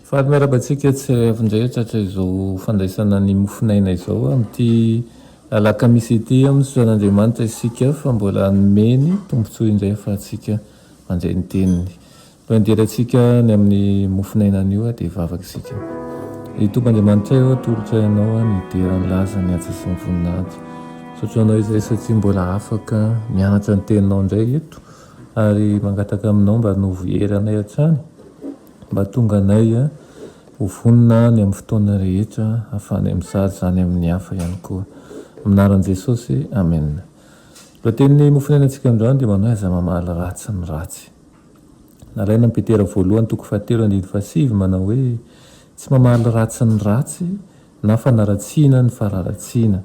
Fa miarabantsika tsy avindray tratra izao fandraisana ny mofinaina izao amin'ity alakamisy ity amin'ny soan'Andriamanitra isika fa mbola nomeny tombontsoa indray fa atsika mandray ny teniny. Lohanderantsika ny amin'ny mofinainan'io dia vavaka isika. I Tompon'Andriamanitra io tolotra ianao ny deran'ny laza ny atsa sy ny voninahitra. Sotroanao izay satria mbola afaka mianatra ny teninao indray eto ary mangataka aminao mba novoeranay hatrany mba tonga anay ho vonina ny amin'ny fotoana rehetra ahafahany amin'izary zany amin'ny hafa ihany koa. Aminaran'i Jesosy, amen. Lohatenin'ny mofinainantsika androany dia manao aiza mamaly ratsy ny ratsy. Nalaina ny Petera voalohany toko 7:7 manao hoe tsy mamaly ratsy ny ratsy na fanaratsiana ny fararatsiana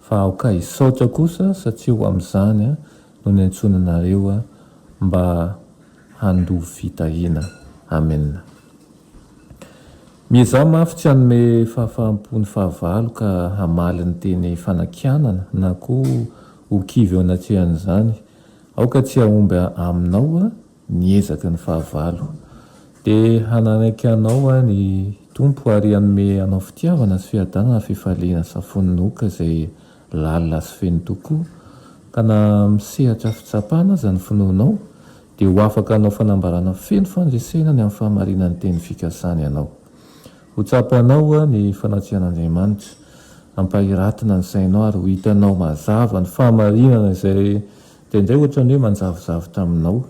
fa aoka hisaotra kosa satria ho amin'izany no ny antsonanareo mba handovy fitahina. Amen. Miezah mafy tsy hanome fahafahampony fahavalo ka hamaly ny teny fanakianana na koa ho kivy eo anatrehan'izany. Aoka tsy hahomby aminao niezaka ny fahavalo. Dia hananaiky anao ny tompo ary hanome anao fitiavana sy fiadanana fifaliana safoninoka izay lalina sy feno tokoa. Ka na misehatra fitsapana aza ny finoanao dia ho afaka anao fanambarana feno fandresena ny amin'ny fahamarinan'ny teny fikasana ianao. Ho tsapanao ny fanatrian'Andriamanitra, ampahiratina ny sainao ary ho hitanao mazava ny fahamarinana izay indray ohatra ny hoe manjavozavotra aminao.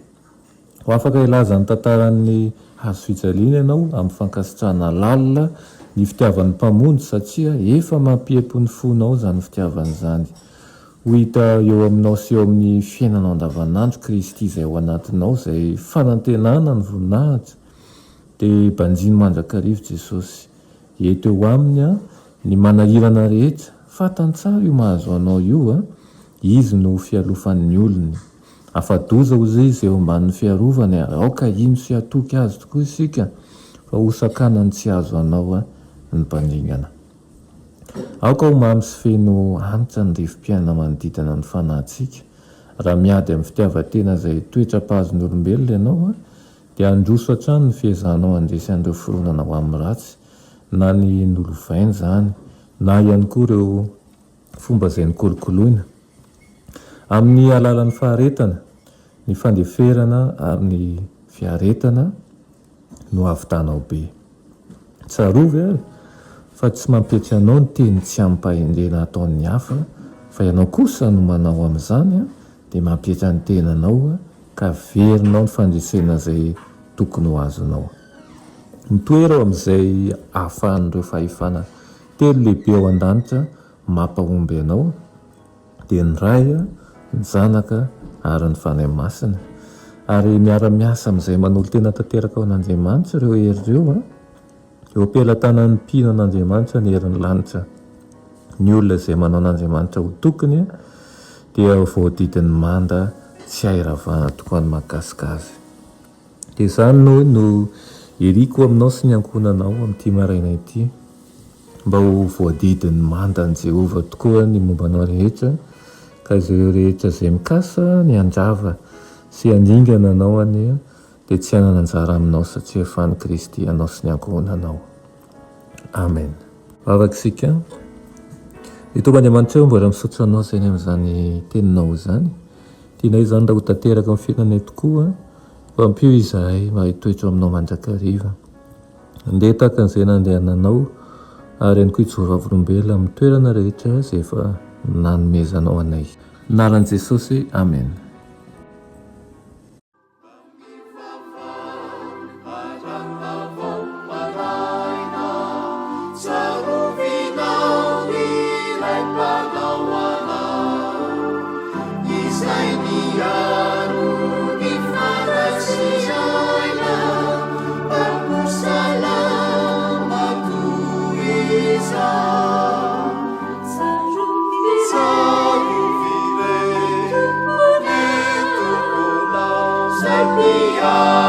Ho afaka ilaza ny tantaran'ny hazo fijaliana ianao amin'ny fankasitrahana lalina ny fitiavan'ny mpamonjy satria efa mampiempo ny fonao zany fitiavan'izany. Ho hita eo aminao sy eo amin'ny fiainanao andavanandro Kristy izay ao anatinao izay fanantenana ny voninahitra. Dia banjiny mandrakarivo Jesosy eto eo aminy ny manahirana rehetra fantany tsara io mahazo anao io izy no fialofan'ny olony. Afadoza hozy izy eo ambanin'ny fiarovany aoka ino sy hatoky azy tokoa isika fa hosakanany tsy azo anao ny mpaningana. Aoka ho mamy sy feno hanitra ny revim-piainana manodidina ny fanahintsika. Raha miady amin'ny fitiavatena izay toetra-pahazon'ny olombelona ianao dia androso hatrany ny fiezanao andresy an'ireo fironana ho amin'ny ratsy na ny nolovainy zany na ihany koa ireo fomba izay nikolokoloina. Amin'ny alalan'ny faharetana, ny fandeferana ary ny fiaretana no avitanao be. Tsarovy ary fa tsy mampietry anao ny teny tsy ampahindrena ataon'ny hafa fa ianao kosa no manao amin'izany dia mampietra ny tenanao ka verinao ny fandresena izay tokony ho azonao. Mitoera amin'izay ahafahan'ireo fahefana telo lehibe ao an-danitra mampahomby anao dia ny ray, ny zanaka ary ny fanahy masina. Ary miara-miasa amin'izay manolo tena tanteraka ao an'Andriamanitra ireo hery eo am-pelatanan'ny mpino an'Andriamanitra ny herin'ny lanitra. Ny olona izay manao an'Andriamanitra ho tokony dia voadidin'ny manda tsy hairavana tokoa ny mahakasika azy. Dia izany no iriko aminao sy ny ankonanao amin'ity maraina ity mba ho voadidin'ny mandan'i Jehova tokoa ny mombanao rehetra ka izay rehetra izay mikasa ny andrava sy handingana anao dia tsy hanana anjara aminao satria efa Kristy anao sy ny ankonanao. Amen. Vavaka isika. Ny Tompon'Andriamanitra eo mbola misotro anao izay amin'izany teninao izany. Tianay izany raha ho tanteraka amin'ny fiainanay tokoa fa ampio izahay mba hitoetra aminao mandrakariva. Andeha tahaka an'izay nandehananao ary ihany koa hijoro volombelona amin'ny toerana rehetra izay efa nanomezanao anay. Anaran'i Jesosy, amen. Happy